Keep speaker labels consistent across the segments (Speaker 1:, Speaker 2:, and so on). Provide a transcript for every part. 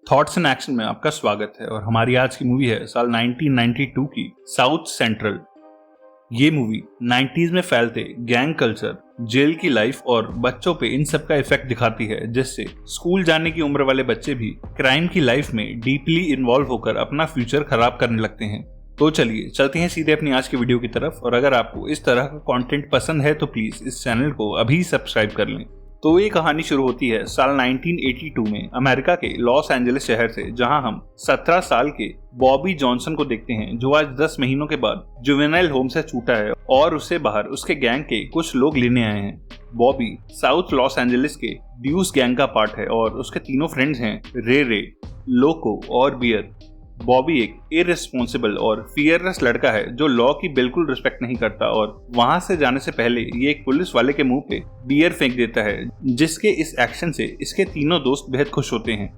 Speaker 1: Thoughts and action में आपका स्वागत है और हमारी आज की मूवी है साल 1992 की साउथ सेंट्रल। ये मूवी 90s में फैलते गैंग कल्चर, जेल की लाइफ और बच्चों पे इन सब का इफेक्ट दिखाती है, जिससे स्कूल जाने की उम्र वाले बच्चे भी क्राइम की लाइफ में डीपली इन्वॉल्व होकर अपना फ्यूचर खराब करने लगते हैं। तो चलिए चलते हैं सीधे अपनी आज की वीडियो की तरफ। और अगर आपको इस तरह का कंटेंट पसंद है तो प्लीज इस चैनल को अभी सब्सक्राइब कर लें। तो ये कहानी शुरू होती है साल 1982 में अमेरिका के लॉस एंजलिस शहर से, जहां हम 17 साल के बॉबी जॉनसन को देखते हैं, जो आज 10 महीनों के बाद जुवेनाइल होम से छूटा है और उससे बाहर उसके गैंग के कुछ लोग लेने आए हैं। बॉबी साउथ लॉस एंजलिस के ड्यूस गैंग का पार्ट है और उसके तीनों फ्रेंड्स हैं रे, लोको और बियर। बॉबी एक इररिस्पॉन्सिबल और फियरलेस लड़का है जो लॉ की बिल्कुल रिस्पेक्ट नहीं करता और वहां से जाने से पहले ये एक पुलिस वाले के मुंह पे बियर फेंक देता है, जिसके इस एक्शन से इसके तीनों दोस्त बेहद खुश होते हैं।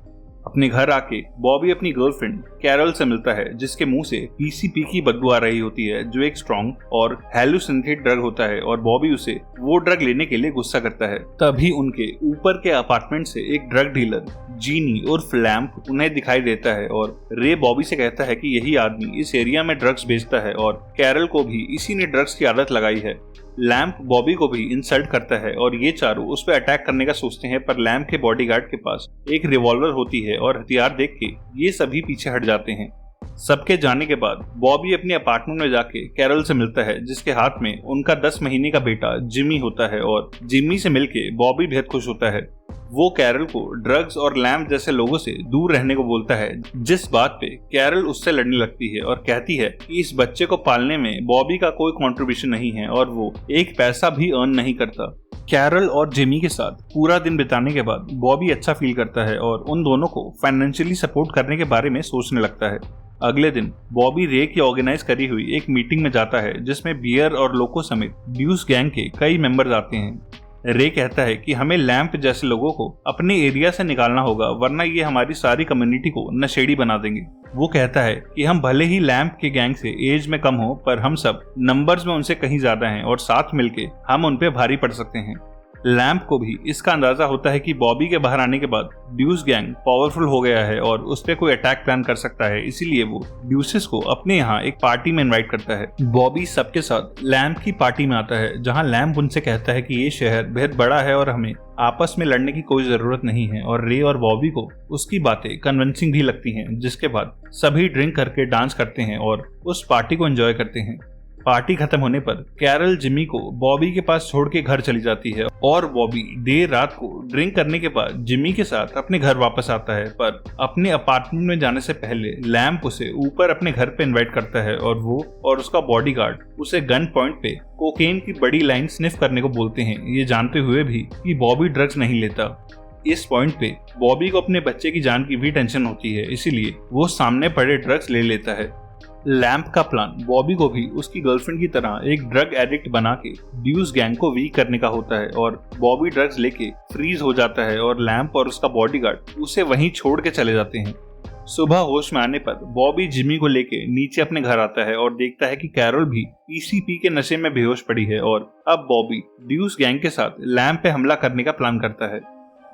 Speaker 1: अपने घर आके बॉबी अपनी गर्लफ्रेंड कैरल से मिलता है, जिसके मुंह से पीसीपी की बदबू आ रही होती है, जो एक स्ट्रॉन्ग और हेलुसिनेटेड ड्रग होता है और बॉबी उसे वो ड्रग लेने के लिए गुस्सा करता है। तभी उनके ऊपर के अपार्टमेंट से एक ड्रग डीलर जीनी और फ्लैम्प उन्हें दिखाई देता है और रे बॉबी से कहता है कि यही आदमी इस एरिया में ड्रग्स बेचता है और कैरल को भी इसी ने ड्रग्स की आदत लगाई है। लैम्प बॉबी को भी इंसल्ट करता है और ये चारों उस पर अटैक करने का सोचते हैं, पर लैम्प के बॉडीगार्ड के पास एक रिवॉल्वर होती है और हथियार देख के ये सभी पीछे हट जाते हैं। सबके जाने के बाद बॉबी अपने अपार्टमेंट में जाके कैरल से मिलता है, जिसके हाथ में उनका 10 महीने का बेटा जिमी होता है और जिमी से मिलके बॉबी बेहद खुश होता है। वो कैरल को ड्रग्स और लैम्प जैसे लोगों से दूर रहने को बोलता है, जिस बात पे कैरल उससे लड़ने लगती है और कहती है कि इस बच्चे को पालने में बॉबी का कोई कंट्रीब्यूशन नहीं है और वो एक पैसा भी अर्न नहीं करता। कैरल और जिमी के साथ पूरा दिन बिताने के बाद बॉबी अच्छा फील करता है और उन दोनों को फाइनेंशियली सपोर्ट करने के बारे में सोचने लगता है। अगले दिन बॉबी रे की ऑर्गेनाइज करी हुई एक मीटिंग में जाता है, जिसमें बियर और लोको समेत ड्यूस गैंग के कई मेंबर्स आते हैं। रे कहता है कि हमें लैम्प जैसे लोगों को अपने एरिया से निकालना होगा, वरना ये हमारी सारी कम्युनिटी को नशेड़ी बना देंगे। वो कहता है कि हम भले ही लैम्प के गैंग से एज में कम हो, पर हम सब नंबर्स में उनसे कहीं ज्यादा हैं और साथ मिलके हम उन पे भारी पड़ सकते हैं। लैम्प को भी इसका अंदाजा होता है कि बॉबी के बाहर आने के बाद ड्यूस गैंग पावरफुल हो गया है और उस पर कोई अटैक प्लान कर सकता है, इसीलिए वो ड्यूसेस को अपने यहाँ एक पार्टी में इनवाइट करता है। बॉबी सबके साथ लैम्प की पार्टी में आता है, जहाँ लैम्प उनसे कहता है कि ये शहर बेहद बड़ा है और हमें आपस में लड़ने की कोई जरूरत नहीं है, और रे और बॉबी को उसकी बातें कन्विंसिंग भी लगती हैं। जिसके बाद सभी ड्रिंक करके डांस करते हैं और उस पार्टी को एंजॉय करते हैं। पार्टी खत्म होने पर कैरल जिमी को बॉबी के पास छोड़ के घर चली जाती है और बॉबी देर रात को ड्रिंक करने के बाद जिमी के साथ अपने घर वापस आता है, पर अपने अपार्टमेंट में जाने से पहले लैम्प उसे ऊपर अपने घर पे इनवाइट करता है और वो और उसका बॉडीगार्ड उसे गन पॉइंट पे कोकेन की बड़ी लाइन स्निफ करने को बोलते हैं, ये जानते हुए भी कि बॉबी ड्रग्स नहीं लेता। इस पॉइंट पे बॉबी को अपने बच्चे की जान की भी टेंशन होती है, इसीलिए वो सामने पड़े ड्रग्स ले लेता है। लैम्प का प्लान बॉबी को भी उसकी गर्लफ्रेंड की तरह एक ड्रग एडिक्ट बना के ड्यूस गैंग को वीक करने का होता है और बॉबी ड्रग्स लेके फ्रीज हो जाता है और लैम्प और उसका बॉडीगार्ड उसे वहीं छोड़ के चले जाते हैं। सुबह होश में आने पर बॉबी जिमी को लेके नीचे अपने घर आता है और देखता है कि कैरल भी पीसीपी के नशे में बेहोश पड़ी है और अब बॉबी ड्यूस गैंग के साथ लैम्प पे हमला करने का प्लान करता है।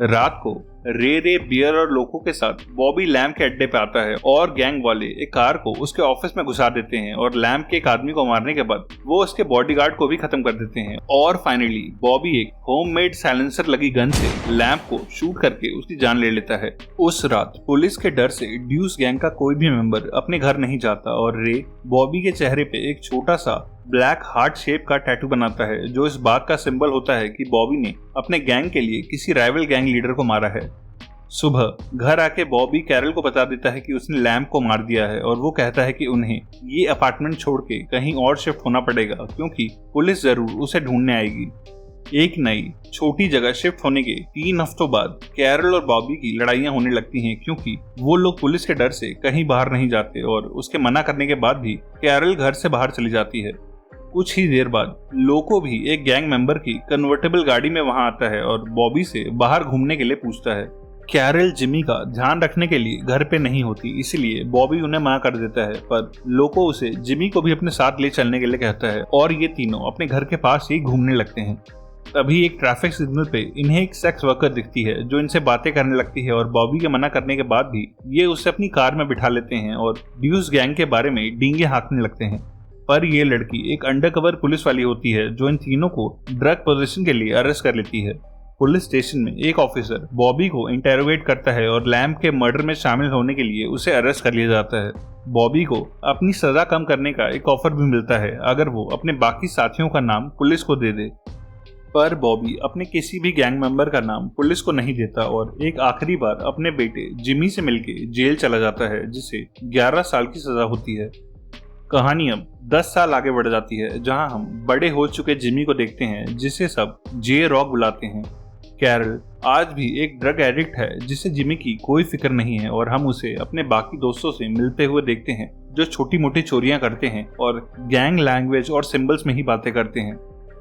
Speaker 1: रात को रे, बियर और लोको के साथ बॉबी लैम्प के अड्डे पे आता है और गैंग वाले एक कार को उसके ऑफिस में घुसा देते हैं और लैम्प के एक आदमी को मारने के बाद वो उसके बॉडीगार्ड को भी खत्म कर देते हैं। और फाइनली बॉबी एक होममेड साइलेंसर लगी गन से लैम्प को शूट करके उसकी जान ले लेता है। उस रात पुलिस के डर से ड्यूस गैंग का कोई भी मेंबर अपने घर नहीं जाता और रे बॉबी के चेहरे पे एक छोटा सा ब्लैक हार्ट शेप का टैटू बनाता है, जो इस बात का सिंबल होता है कि बॉबी ने अपने गैंग के लिए किसी राइवल गैंग लीडर को मारा है। सुबह घर आके बॉबी कैरल को बता देता है कि उसने लैम्प को मार दिया है और वो कहता है कि उन्हें ये अपार्टमेंट छोड़ के कहीं और शिफ्ट होना पड़ेगा, क्योंकि पुलिस जरूर उसे ढूंढने आएगी। एक नई छोटी जगह शिफ्ट होने के 3 हफ्तों बाद कैरल और बॉबी की लड़ाइयां होने लगती हैं, क्योंकि वो लोग पुलिस के डर से कहीं बाहर नहीं जाते और उसके मना करने के बाद भी कैरल घर से बाहर चली जाती है। कुछ ही देर बाद लोको भी एक गैंग मेंबर की कन्वर्टेबल गाड़ी में वहां आता है और बॉबी से बाहर घूमने के लिए पूछता है। कैरल जिमी का ध्यान रखने के लिए घर पे नहीं होती, इसलिए बॉबी उन्हें मना कर देता है, पर लोको उसे जिमी को भी अपने साथ ले चलने के लिए कहता है और ये तीनों अपने घर के पास ही घूमने लगते हैं। तभी एक ट्रैफिक सिग्नल पे इन्हें एक सेक्स वर्कर दिखती है जो इनसे बातें करने लगती है और बॉबी के मना करने के बाद भी ये उसे अपनी कार में बिठा लेते हैं और ड्यूस गैंग के बारे में डींगे हाँकने लगते हैं। पर ये लड़की एक अंडरकवर पुलिस वाली होती है जो इन तीनों को ड्रग पोजीशन के लिए अरेस्ट कर लेती है। पुलिस स्टेशन में एक ऑफिसर बॉबी को इंटेरोगेट करता है और लैम्प के मर्डर में शामिल होने के लिए उसे अरेस्ट कर लिया जाता है। बॉबी को अपनी सजा कम करने का एक ऑफर भी मिलता है अगर वो अपने बाकी साथियों का नाम पुलिस को दे दे। पर बॉबी अपने किसी भी गैंग मेंबर का नाम पुलिस को नहीं देता और एक आखिरी बार अपने बेटे जिमी से मिलके जेल चला जाता है जिसे 11 साल की सजा होती है। कहानी अब 10 साल आगे बढ़ जाती है जहां हम बड़े हो चुके जिमी को देखते हैं जिसे सब जे रॉक बुलाते हैं। कैरल आज भी एक ड्रग एडिक्ट है जिसे जिमी की कोई फिक्र नहीं है और हम उसे अपने बाकी दोस्तों से मिलते हुए देखते हैं जो छोटी मोटी चोरियां करते हैं और गैंग लैंग्वेज और सिंबल्स में ही बातें करते हैं।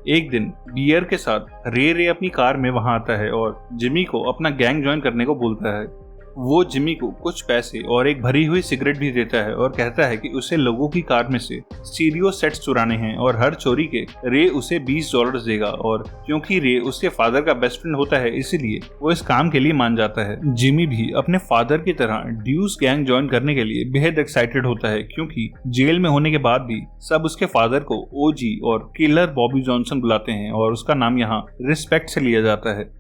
Speaker 1: एक दिन बियर के साथ रे अपनी कार में वहां आता है और जिमी को अपना गैंग ज्वाइन करने को बोलता है। वो जिमी को कुछ पैसे और एक भरी हुई सिगरेट भी देता है और कहता है कि उसे लोगों की कार में से स्टीरियो सेट्स चुराने हैं और हर चोरी के रे उसे $20 देगा और क्योंकि रे उसके फादर का बेस्ट फ्रेंड होता है इसीलिए वो इस काम के लिए मान जाता है। जिमी भी अपने फादर की तरह ड्यूस गैंग ज्वाइन करने के लिए बेहद एक्साइटेड होता है क्योंकि जेल में होने के बाद भी सब उसके फादर को ओजी और किलर बॉबी जॉनसन बुलाते हैं और उसका नाम यहाँ रिस्पेक्ट से लिया जाता है।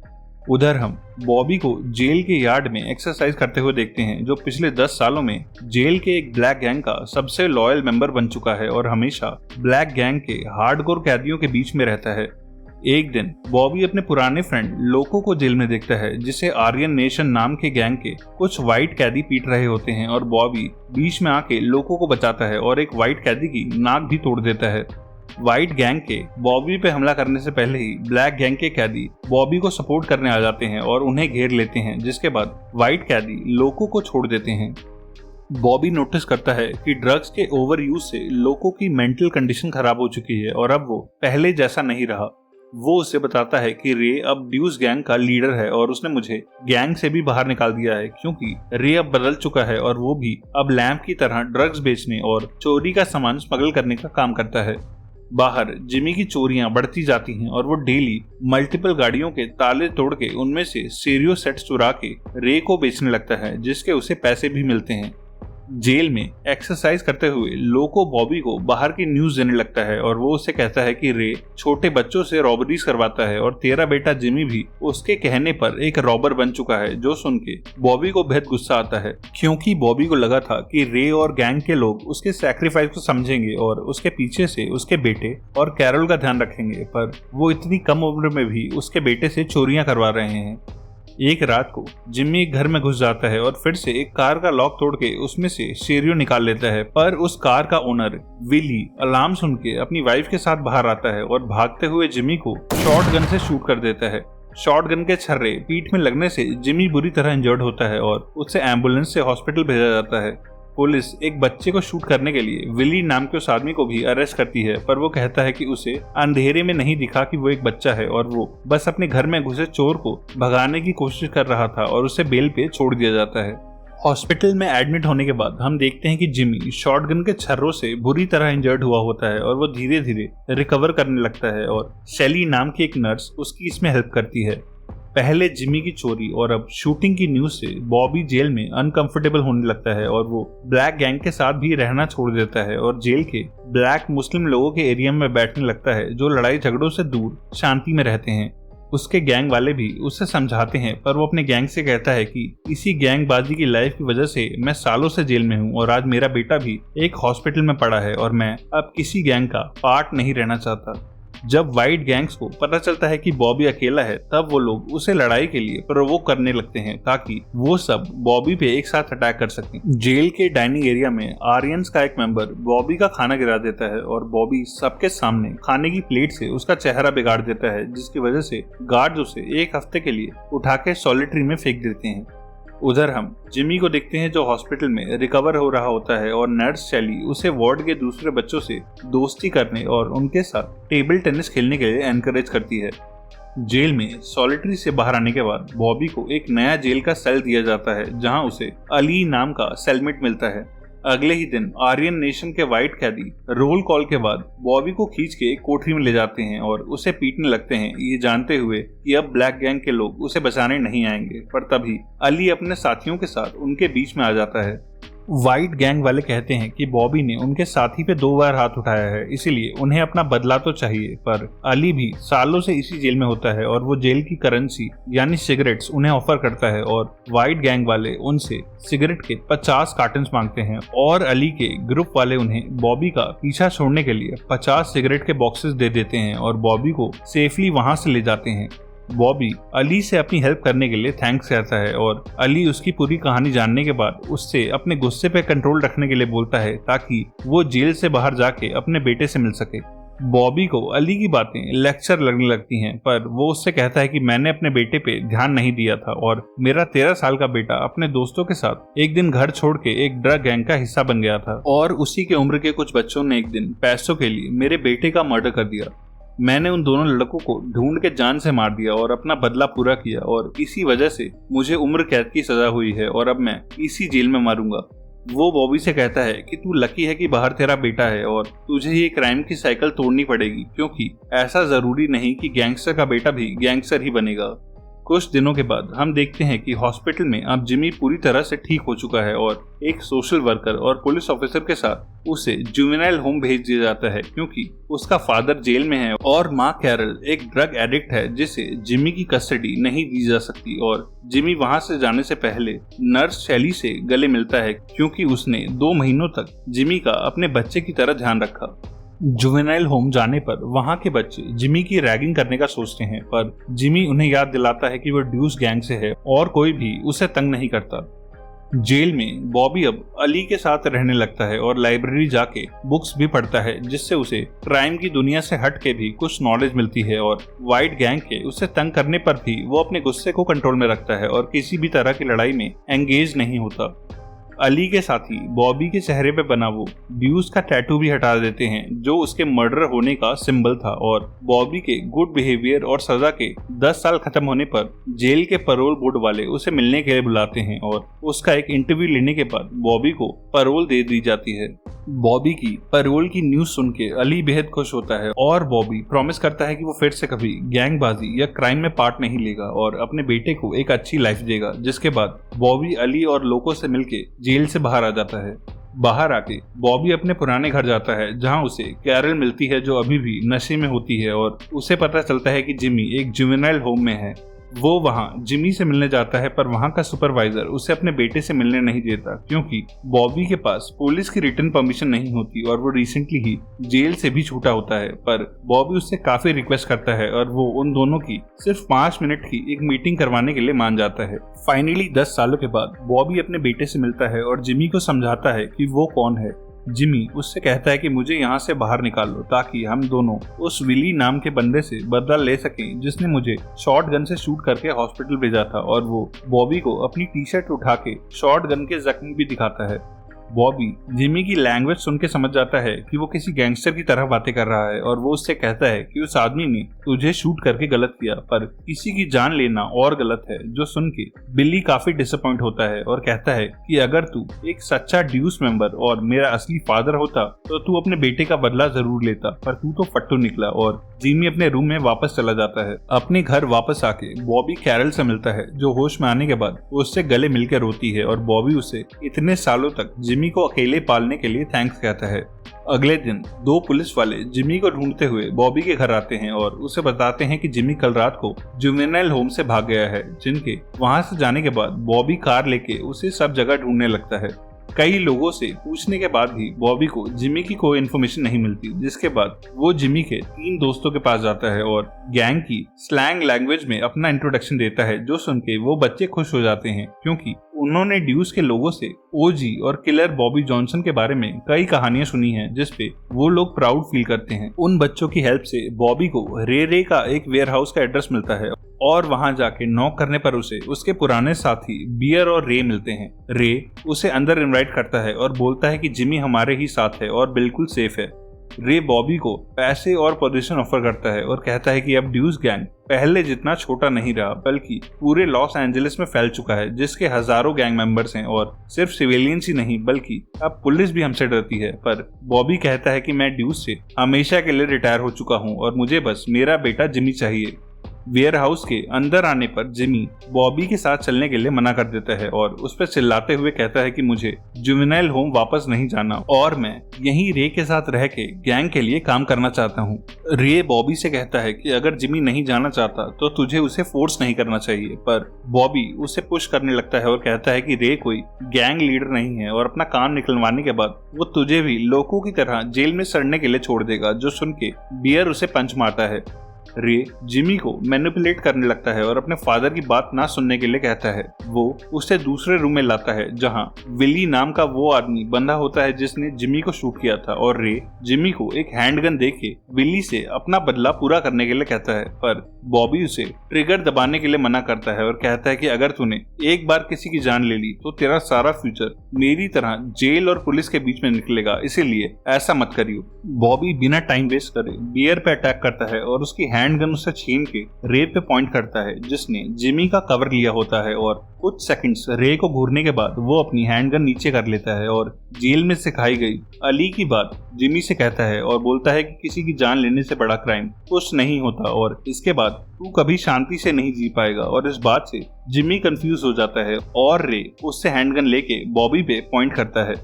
Speaker 1: उधर हम बॉबी को जेल के यार्ड में एक्सरसाइज करते हुए देखते हैं जो पिछले 10 सालों में जेल के एक ब्लैक गैंग का सबसे लॉयल मेंबर बन चुका है और हमेशा ब्लैक गैंग के हार्डकोर कैदियों के बीच में रहता है। एक दिन बॉबी अपने पुराने फ्रेंड लोको को जेल में देखता है जिसे आर्यन नेशन नाम के गैंग के कुछ व्हाइट कैदी पीट रहे होते हैं और बॉबी बीच में आके लोको को बचाता है और एक व्हाइट कैदी की नाक भी तोड़ देता है। व्हाइट गैंग के बॉबी पे हमला करने से पहले ही ब्लैक गैंग के कैदी बॉबी को सपोर्ट करने आ जाते हैं और उन्हें घेर लेते हैं जिसके बाद व्हाइट कैदी लोको को छोड़ देते हैं। बॉबी नोटिस करता है कि ड्रग्स के ओवर यूज से लोको की मेंटल कंडीशन खराब हो चुकी है और अब वो पहले जैसा नहीं रहा। वो उसे बताता है कि रे अब ड्यूस गैंग का लीडर है और उसने मुझे गैंग से भी बाहर निकाल दिया है क्योंकि रे अब बदल चुका है और वो भी अब लैम्प की तरह ड्रग्स बेचने और चोरी का सामान स्मगल करने का काम करता है। बाहर जिमी की चोरियां बढ़ती जाती हैं और वो डेली मल्टीपल गाड़ियों के ताले तोड़ के उनमें से स्टीरियो सेट्स चुरा के रे को बेचने लगता है जिसके उसे पैसे भी मिलते हैं। जेल में एक्सरसाइज करते हुए लोको बॉबी को बाहर की न्यूज देने लगता है और वो उससे कहता है कि रे छोटे बच्चों से रॉबरीज करवाता है और तेरा बेटा जिमी भी उसके कहने पर एक रॉबर बन चुका है। जो सुन के बॉबी को बेहद गुस्सा आता है क्योंकि बॉबी को लगा था कि रे और गैंग के लोग उसके सैक्रिफाइस को समझेंगे और उसके पीछे से उसके बेटे और कैरल का ध्यान रखेंगे, पर वो इतनी कम उम्र में भी उसके बेटे से चोरियां करवा रहे हैं। एक रात को जिम्मी घर में घुस जाता है और फिर से एक कार का लॉक तोड़ के उसमें से स्टीरियो निकाल लेता है, पर उस कार का ओनर विली अलार्म सुन के अपनी वाइफ के साथ बाहर आता है और भागते हुए जिम्मी को शॉटगन से शूट कर देता है। शॉटगन के छर्रे पीठ में लगने से जिम्मी बुरी तरह इंजर्ड होता है और उसे एम्बुलेंस से हॉस्पिटल भेजा जाता है। पुलिस एक बच्चे को शूट करने के लिए विली नाम के उस आदमी को भी अरेस्ट करती है, पर वो कहता है कि उसे अंधेरे में नहीं दिखा कि वो एक बच्चा है और वो बस अपने घर में घुसे चोर को भगाने की कोशिश कर रहा था और उसे बेल पे छोड़ दिया जाता है। हॉस्पिटल में एडमिट होने के बाद हम देखते हैं कि जिमी शॉटगन के छर्रों से बुरी तरह इंजर्ड हुआ होता है और वो धीरे धीरे रिकवर करने लगता है और शेली नाम की एक नर्स उसकी इसमें हेल्प करती है। पहले जिमी की चोरी और अब शूटिंग की न्यूज से बॉबी जेल में अनकंफर्टेबल होने लगता है और वो ब्लैक गैंग के साथ भी रहना छोड़ देता है और जेल के ब्लैक मुस्लिम लोगों के एरिया में बैठने लगता है जो लड़ाई झगड़ों से दूर शांति में रहते हैं। उसके गैंग वाले भी उसे समझाते हैं, पर वो अपने गैंग से कहता है कि इसी गैंगबाजी की लाइफ की वजह से मैं सालों से जेल में हूँ और आज मेरा बेटा भी एक हॉस्पिटल में पड़ा है और मैं अब किसी गैंग का पार्ट नहीं रहना चाहता। जब व्हाइट गैंग्स को पता चलता है कि बॉबी अकेला है, तब वो लोग उसे लड़ाई के लिए प्रोवोक करने लगते हैं ताकि वो सब बॉबी पे एक साथ अटैक कर सकें। जेल के डाइनिंग एरिया में आर्यंस का एक मेंबर बॉबी का खाना गिरा देता है और बॉबी सबके सामने खाने की प्लेट से उसका चेहरा बिगाड़ देता है, जिसकी वजह से गार्ड उसे एक हफ्ते के लिए उठा के सॉलिटरी में फेंक देते हैं। उधर हम जिमी को देखते हैं जो हॉस्पिटल में रिकवर हो रहा होता है और नर्स शेली उसे वार्ड के दूसरे बच्चों से दोस्ती करने और उनके साथ टेबल टेनिस खेलने के लिए एनकरेज करती है। जेल में सॉलिटरी से बाहर आने के बाद बॉबी को एक नया जेल का सेल दिया जाता है जहां उसे अली नाम का सेलमेट मिलता है। अगले ही दिन आर्यन नेशन के वाइट कैदी रोल कॉल के बाद बॉबी को खींच के एक कोठरी में ले जाते हैं और उसे पीटने लगते हैं, ये जानते हुए कि अब ब्लैक गैंग के लोग उसे बचाने नहीं आएंगे। पर तभी अली अपने साथियों के साथ उनके बीच में आ जाता है। व्हाइट गैंग वाले कहते हैं कि बॉबी ने उनके साथी पे 2 बार हाथ उठाया है, इसीलिए उन्हें अपना बदला तो चाहिए। पर अली भी सालों से इसी जेल में होता है और वो जेल की करेंसी यानी सिगरेट्स उन्हें ऑफर करता है और व्हाइट गैंग वाले उनसे सिगरेट के 50 कार्टन्स मांगते हैं और अली के ग्रुप वाले उन्हें बॉबी का पीछा छोड़ने के लिए 50 सिगरेट के बॉक्सेस दे देते हैं और बॉबी को सेफली वहां से ले जाते हैं। बॉबी अली से अपनी हेल्प करने के लिए थैंक्स कहता है और अली उसकी पूरी कहानी जानने के बाद उससे अपने गुस्से पे कंट्रोल रखने के लिए बोलता है ताकि वो जेल से बाहर जाके अपने बेटे से मिल सके। बॉबी को अली की बातें लेक्चर लगने लगती हैं, पर वो उससे कहता है कि मैंने अपने बेटे पे ध्यान नहीं दिया था और मेरा 13 साल का बेटा अपने दोस्तों के साथ एक दिन घर छोड़ के एक ड्रग गैंग का हिस्सा बन गया था और उसी के उम्र के कुछ बच्चों ने एक दिन पैसों के लिए मेरे बेटे का मर्डर कर दिया। मैंने उन दोनों लड़कों को ढूंढ के जान से मार दिया और अपना बदला पूरा किया और इसी वजह से मुझे उम्र कैद की सजा हुई है और अब मैं इसी जेल में मरूंगा। वो बॉबी से कहता है कि तू लकी है कि बाहर तेरा बेटा है और तुझे ये क्राइम की साइकिल तोड़नी पड़ेगी, क्योंकि ऐसा जरूरी नहीं कि गैंगस्टर का बेटा भी गैंगस्टर ही बनेगा। कुछ दिनों के बाद हम देखते हैं कि हॉस्पिटल में अब जिमी पूरी तरह से ठीक हो चुका है और एक सोशल वर्कर और पुलिस ऑफिसर के साथ उसे जुवेनाइल होम भेज दिया जाता है, क्योंकि उसका फादर जेल में है और माँ कैरल एक ड्रग एडिक्ट है जिसे जिमी की कस्टडी नहीं दी जा सकती। और जिमी वहां से जाने से पहले नर्स शैली से गले मिलता है, क्योंकि उसने 2 महीनों तक जिमी का अपने बच्चे की तरह ध्यान रखा। जुवेनाइल होम जाने पर वहां के बच्चे जिमी की रैगिंग करने का सोचते हैं, पर जिमी उन्हें याद दिलाता है कि वो ड्यूस गैंग से है और कोई भी उसे तंग नहीं करता। जेल में बॉबी अब अली के साथ रहने लगता है और लाइब्रेरी जाके बुक्स भी पढ़ता है, जिससे उसे क्राइम की दुनिया से हट के भी कुछ नॉलेज मिलती है और व्हाइट गैंग के उसे तंग करने पर भी वो अपने गुस्से को कंट्रोल में रखता है और किसी भी तरह की लड़ाई में एंगेज नहीं होता। अली के साथी बॉबी के चेहरे पे बना वो ड्यूस का टैटू भी हटा देते हैं, जो उसके मर्डर होने का सिंबल था। और बॉबी के गुड बिहेवियर और सजा के 10 साल खत्म होने पर जेल के पैरोल बोर्ड वाले उसे मिलने के लिए बुलाते हैं और उसका एक इंटरव्यू लेने के बाद बॉबी को पैरोल दे दी जाती है। बॉबी की पैरोल की न्यूज सुन के अली बेहद खुश होता है और बॉबी प्रॉमिस करता है कि वो फिर से कभी गैंगबाजी या क्राइम में पार्ट नहीं लेगा और अपने बेटे को एक अच्छी लाइफ देगा। जिसके बाद बॉबी अली और लोगों से मिलके जेल से बाहर आ जाता है। बाहर आके बॉबी अपने पुराने घर जाता है, जहां उसे कैरल मिलती है जो अभी भी नशे में होती है और उसे पता चलता है कि जिमी एक जुवेनाइल होम में है। वो वहां जिमी से मिलने जाता है, पर वहां का सुपरवाइजर उसे अपने बेटे से मिलने नहीं देता, क्योंकि बॉबी के पास पुलिस की रिटन परमिशन नहीं होती और वो रिसेंटली ही जेल से भी छूटा होता है। पर बॉबी उससे काफी रिक्वेस्ट करता है और वो उन दोनों की सिर्फ 5 मिनट की एक मीटिंग करवाने के लिए मान जाता है। फाइनली 10 सालों के बाद बॉबी अपने बेटे से मिलता है और जिमी को समझाता है कि वो कौन है। जिमी उससे कहता है कि मुझे यहाँ से बाहर निकाल लो, ताकि हम दोनों उस विली नाम के बंदे से बदला ले सकें जिसने मुझे शॉट गन से शूट करके हॉस्पिटल भेजा था। और वो बॉबी को अपनी टी शर्ट उठा के शॉट गन के जख्म भी दिखाता है। बॉबी जिमी की लैंग्वेज सुन के समझ जाता है कि वो किसी गैंगस्टर की तरह बातें कर रहा है और वो उससे कहता है कि उस आदमी ने तुझे शूट करके गलत किया, पर किसी की जान लेना और गलत है। जो सुन के बिल्ली काफी डिसअपॉइंट होता है और कहता है कि अगर तू एक सच्चा ड्यूस मेंबर और मेरा असली फादर होता तो तू अपने बेटे का बदला जरूर लेता, पर तू तो फट्टू निकला। और जिमी अपने रूम में वापस चला जाता है। अपने घर वापस आके बॉबी कैरल से मिलता है, जो होश में आने के बाद उससे गले मिलकर रोती है और बॉबी उसे इतने सालों तक जिमी को अकेले पालने के लिए थैंक्स कहता है। अगले दिन 2 पुलिस वाले जिमी को ढूंढते हुए बॉबी के घर आते हैं और उसे बताते हैं कि जिमी कल रात को जुवेनाइल होम से भाग गया है। जिनके वहां से जाने के बाद बॉबी कार लेके उसे सब जगह ढूंढने लगता है। कई लोगों से पूछने के बाद भी बॉबी को जिमी की कोई इन्फॉर्मेशन नहीं मिलती, जिसके बाद वो जिमी के 3 दोस्तों के पास जाता है और गैंग की स्लैंग लैंग्वेज में अपना इंट्रोडक्शन देता है, जो सुन के वो बच्चे खुश हो जाते हैं, क्योंकि उन्होंने ड्यूस के लोगों से ओजी और किलर बॉबी जॉनसन के बारे में कई कहानियां सुनी हैं, जिसपे वो लोग प्राउड फील करते हैं। उन बच्चों की हेल्प से बॉबी को रे का एक वेयरहाउस का एड्रेस मिलता है और वहां जाके नॉक करने पर उसे उसके पुराने साथी बियर और रे मिलते हैं। रे उसे अंदर इनवाइट करता है और बोलता है कि जिमी हमारे ही साथ है और बिल्कुल सेफ है। रे बॉबी को पैसे और पोजीशन ऑफर करता है और कहता है कि अब ड्यूस गैंग पहले जितना छोटा नहीं रहा बल्कि पूरे लॉस एंजलिस में फैल चुका है, जिसके हजारों गैंग मेंबर्स हैं और सिर्फ सिविलियंस ही नहीं बल्कि अब पुलिस भी हमसे डरती है। पर बॉबी कहता है कि मैं ड्यूस से हमेशा के लिए रिटायर हो चुका हूँ और मुझे बस मेरा बेटा जिमी चाहिए। वेयरहाउस के अंदर आने पर जिमी बॉबी के साथ चलने के लिए मना कर देता है और उस पर चिल्लाते हुए कहता है कि मुझे जुवेनाइल होम वापस नहीं जाना और मैं यहीं रे के साथ रह के गैंग के लिए काम करना चाहता हूँ। रे बॉबी से कहता है कि अगर जिमी नहीं जाना चाहता तो तुझे उसे फोर्स नहीं करना चाहिए, पर बॉबी उसे पुश करने लगता है और कहता है कि रे कोई गैंग लीडर नहीं है और अपना काम निकलवाने के बाद वो तुझे भी लोगों की तरह जेल में सड़ने के लिए छोड़ देगा। जो सुन के बियर उसे पंच मारता है। रे जिमी को मैनिपुलेट करने लगता है और अपने फादर की बात ना सुनने के लिए कहता है। वो उसे दूसरे रूम में लाता है जहां विली नाम का वो आदमी बंधा होता है जिसने जिमी को शूट किया था और रे जिमी को एक हैंडगन देके विली से अपना बदला पूरा करने के लिए कहता है, पर बॉबी उसे ट्रिगर दबाने के लिए मना करता है और कहता है कि अगर तूने एक बार किसी की जान ले ली तो तेरा सारा फ्यूचर मेरी तरह जेल और पुलिस के बीच में निकलेगा, इसीलिए ऐसा मत करियो। बॉबी बिना टाइम वेस्ट करे बियर पे अटैक करता है और उसकी हैंडगन उसे छीन के रे पे पॉइंट करता है जिसने जिमी का कवर लिया होता है और कुछ सेकंड्स रे को घूरने के बाद वो अपनी हैंडगन नीचे कर लेता है और जेल में सिखाई गई अली की बात जिमी से कहता है और बोलता है कि किसी की जान लेने से बड़ा क्राइम कुछ नहीं होता और इसके बाद तू कभी शांति से नहीं जी पाएगा। और इस बात से जिमी कंफ्यूज हो जाता है और रे उससे हैंडगन लेके बॉबी पे पॉइंट करता है।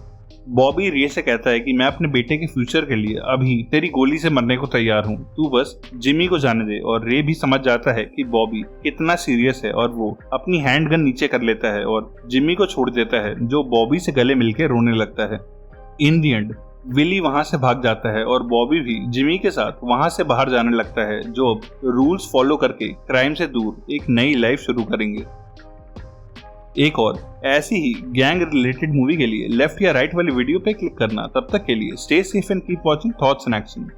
Speaker 1: बॉबी रे से कहता है कि मैं अपने बेटे के फ्यूचर के लिए अभी तेरी गोली से मरने को तैयार हूँ, तू बस जिमी को जाने दे। और रे भी समझ जाता है कि बॉबी कितना सीरियस है और वो अपनी हैंडगन नीचे कर लेता है और जिमी को छोड़ देता है, जो बॉबी से गले मिलके रोने लगता है। इन दी एंड विली वहां से भाग जाता है और बॉबी भी जिमी के साथ वहां से बाहर जाने लगता है, जो अब रूल्स फॉलो करके क्राइम से दूर एक नई लाइफ शुरू करेंगे। एक और ऐसी ही गैंग रिलेटेड मूवी के लिए लेफ्ट या राइट वाली वीडियो पे क्लिक करना। तब तक के लिए stay safe and keep watching thoughts and action.